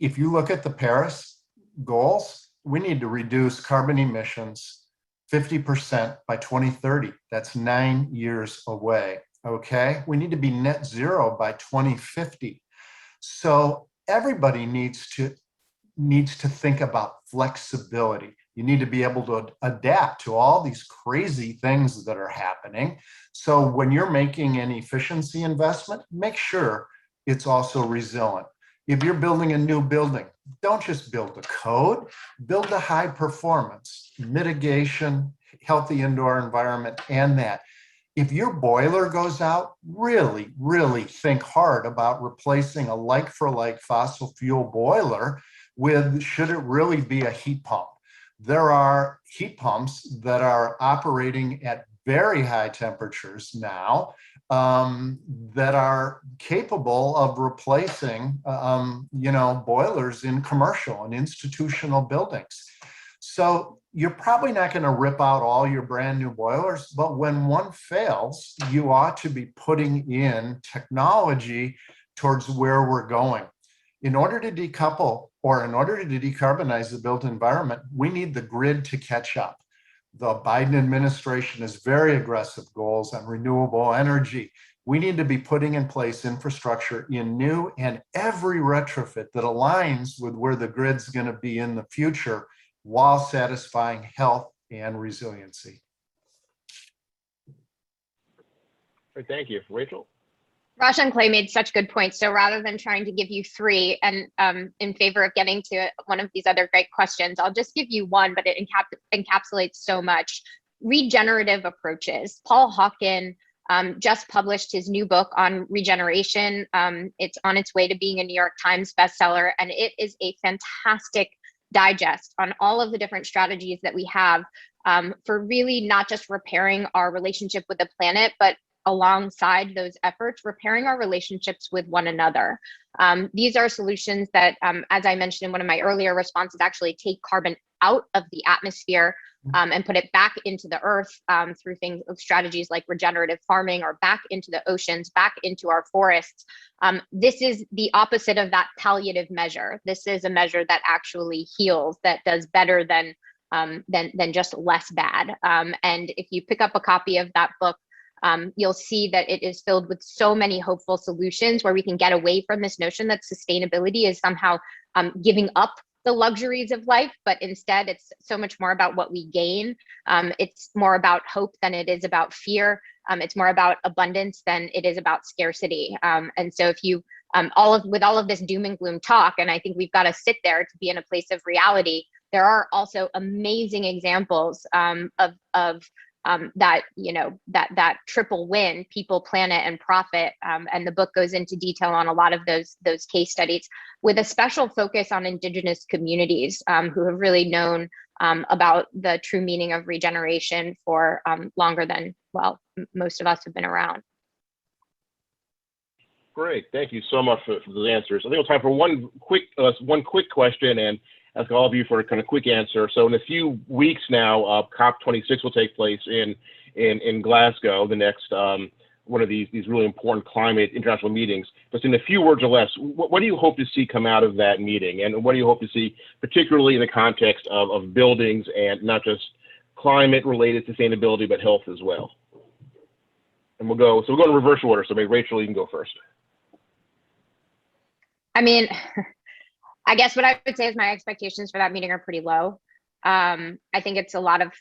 if you look at the Paris goals, we need to reduce carbon emissions 50% by 2030. That's 9 years away, okay? We need to be net zero by 2050. So everybody needs to think about flexibility. You need to be able to adapt to all these crazy things that are happening. So when you're making an efficiency investment, make sure it's also resilient. If you're building a new building, don't just build the code, build the high performance, mitigation, healthy indoor environment, and that. If your boiler goes out, really, really think hard about replacing a like-for-like fossil fuel boiler with, should it really be a heat pump? There are heat pumps that are operating at very high temperatures now that are capable of replacing, boilers in commercial and institutional buildings. So you're probably not going to rip out all your brand new boilers, but when one fails, you ought to be putting in technology towards where we're going. In order to decouple or in order to decarbonize the built environment, we need the grid to catch up. The Biden administration has very aggressive goals on renewable energy. We need to be putting in place infrastructure in new and every retrofit that aligns with where the grid's going to be in the future while satisfying health and resiliency. Thank you. Rachel? Rash and Clay made such good points. So rather than trying to give you three and in favor of getting to one of these other great questions, I'll just give you one, but it encapsulates so much. Regenerative approaches. Paul Hawken just published his new book on regeneration. It's on its way to being a New York Times bestseller, and it is a fantastic digest on all of the different strategies that we have for really not just repairing our relationship with the planet, but alongside those efforts, repairing our relationships with one another. These are solutions that, as I mentioned in one of my earlier responses, actually take carbon out of the atmosphere and put it back into the earth through things of strategies like regenerative farming, or back into the oceans, back into our forests. This is the opposite of that palliative measure. This is a measure that actually heals, that does better than just less bad. And if you pick up a copy of that book, you'll see that it is filled with so many hopeful solutions where we can get away from this notion that sustainability is somehow giving up the luxuries of life, but instead it's so much more about what we gain. It's more about hope than it is about fear. It's more about abundance than it is about scarcity. And so if you, with all of this doom and gloom talk, and I think we've got to sit there to be in a place of reality, there are also amazing examples of that, that triple win: people, planet, and profit. And the book goes into detail on a lot of those case studies, with a special focus on Indigenous communities who have really known about the true meaning of regeneration for longer than, well, most of us have been around. Great, thank you so much for those answers. I think we'll have time for one quick question, and ask all of you for a kind of quick answer. So in a few weeks now, COP26 will take place in Glasgow, the next one of these really important climate international meetings. Just in a few words or less, what do you hope to see come out of that meeting? And what do you hope to see, particularly in the context of buildings and not just climate-related sustainability, but health as well? And we'll go in reverse order. So maybe Rachel, you can go first. I mean, I guess what I would say is my expectations for that meeting are pretty low. I think it's a lot of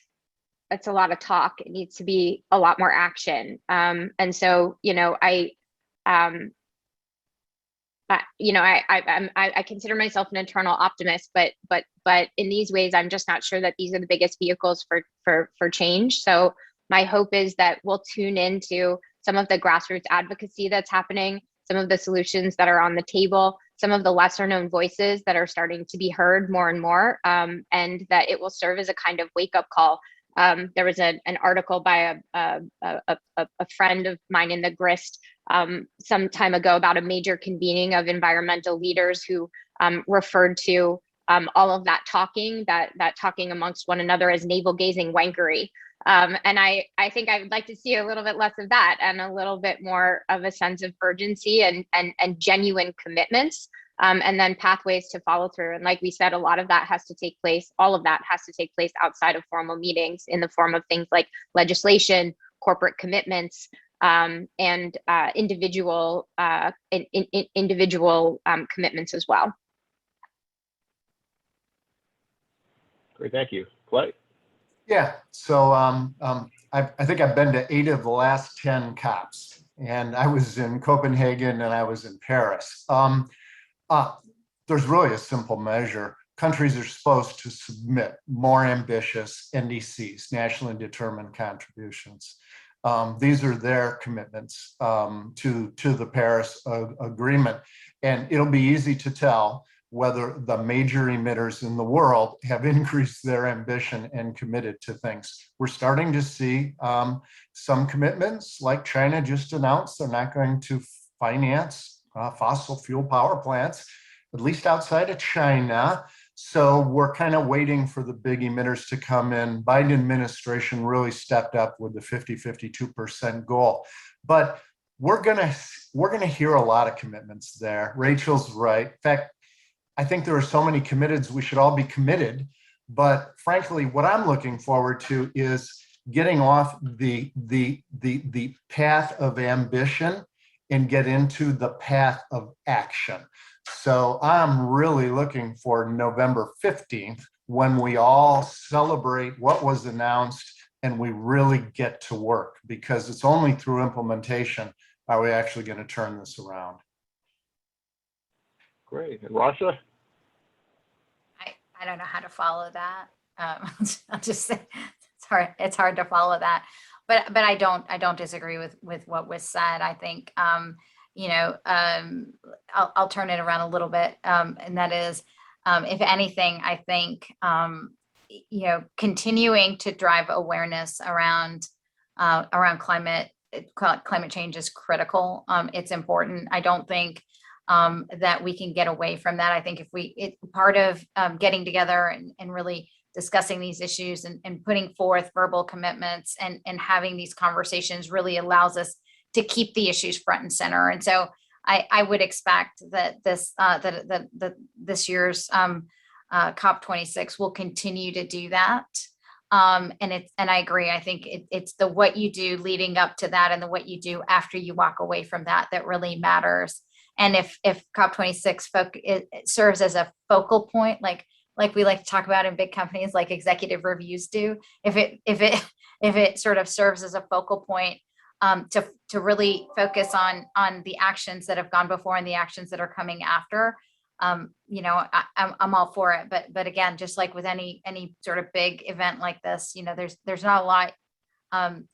it's a lot of talk. It needs to be a lot more action. And so, you know, I consider myself an internal optimist, but in these ways, I'm just not sure that these are the biggest vehicles for change. So my hope is that we'll tune into some of the grassroots advocacy that's happening, some of the solutions that are on the table, some of the lesser known voices that are starting to be heard more and more, and that it will serve as a kind of wake up call. There was an article by a friend of mine in the Grist some time ago about a major convening of environmental leaders who referred to all of that talking amongst one another as navel gazing wankery. And I think I would like to see a little bit less of that and a little bit more of a sense of urgency and genuine commitments, and then pathways to follow through. And like we said, a lot of that has to take place, all of that has to take place outside of formal meetings in the form of things like legislation, corporate commitments, and individual commitments as well. Great, thank you. Clay? Yeah, so I think I've been to 8 of the last 10 COPs, and I was in Copenhagen and I was in Paris. There's really a simple measure. Countries are supposed to submit more ambitious NDCs, nationally determined contributions. These are their commitments to the Paris Agreement, and it'll be easy to tell whether the major emitters in the world have increased their ambition and committed to things. We're starting to see some commitments, like China just announced they're not going to finance fossil fuel power plants, at least outside of China. So we're kind of waiting for the big emitters to come in. Biden administration really stepped up with the 52% goal. But we're gonna hear a lot of commitments there. Rachel's right. In fact, I think there are so many committeds, we should all be committed. But frankly, what I'm looking forward to is getting off the path of ambition and get into the path of action. So I'm really looking for November 15th, when we all celebrate what was announced and we really get to work, because it's only through implementation are we actually going to turn this around. Great. And Rasha? I don't know how to follow that. I'll just say it's hard to follow that, but I don't disagree with what was said. I think I'll turn it around a little bit, and that is, if anything, I think continuing to drive awareness around climate change is critical. It's important. I don't think that we can get away from that. I think if part of getting together and really discussing these issues and putting forth verbal commitments and having these conversations really allows us to keep the issues front and center. And so I would expect that this year's COP26 will continue to do that. And I agree. I think it's the what you do leading up to that and the what you do after you walk away from that really matters. And if COP26 it serves as a focal point, like we like to talk about in big companies, like executive reviews do, if it sort of serves as a focal point to really focus on the actions that have gone before and the actions that are coming after, I'm all for it. But again, just like with any sort of big event like this, there's not a lot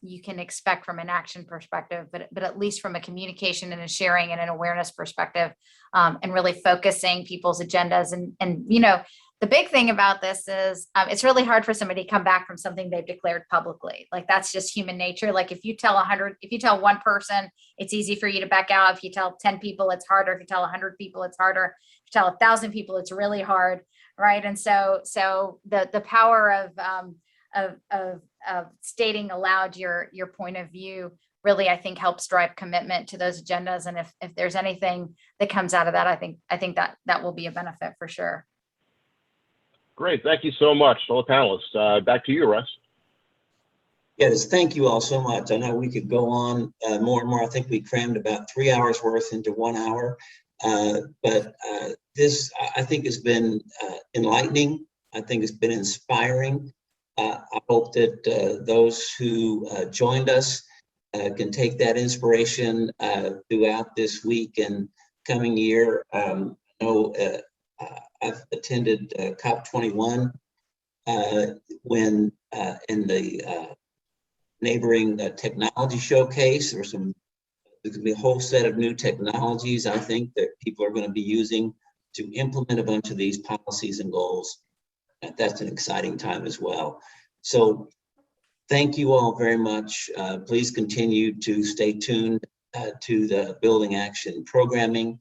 you can expect from an action perspective, but at least from a communication and a sharing and an awareness perspective, and really focusing people's agendas. And the big thing about this is it's really hard for somebody to come back from something they've declared publicly. Like, that's just human nature. Like, if you tell one person, it's easy for you to back out. If you tell 10 people, it's harder. If you tell 100 people, it's harder. If you tell 1,000 people, it's really hard, right? And so the power of stating aloud your point of view really, I think, helps drive commitment to those agendas. And if there's anything that comes out of that, I think that will be a benefit for sure. Great, thank you so much, all the panelists. Back to you, Russ. Yes, thank you all so much. I know we could go on more and more. I think we crammed about 3 hours worth into 1 hour. But this, I think, has been enlightening. I think it's been inspiring. I hope that those who joined us can take that inspiration throughout this week and coming year. I know I've attended COP21 when in the neighboring technology showcase. There's going to be a whole set of new technologies, I think, that people are going to be using to implement a bunch of these policies and goals. That's an exciting time as well. So thank you all very much. Please continue to stay tuned to the Building Action programming.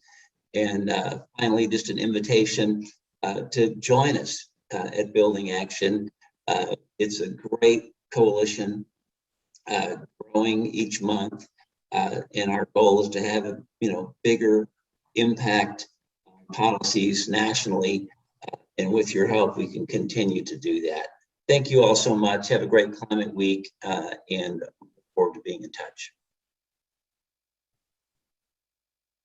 And finally, just an invitation to join us at Building Action. It's a great coalition growing each month. And our goal is to have a bigger impact policies nationally. And with your help, we can continue to do that. Thank you all so much. Have a great Climate Week and look forward to being in touch.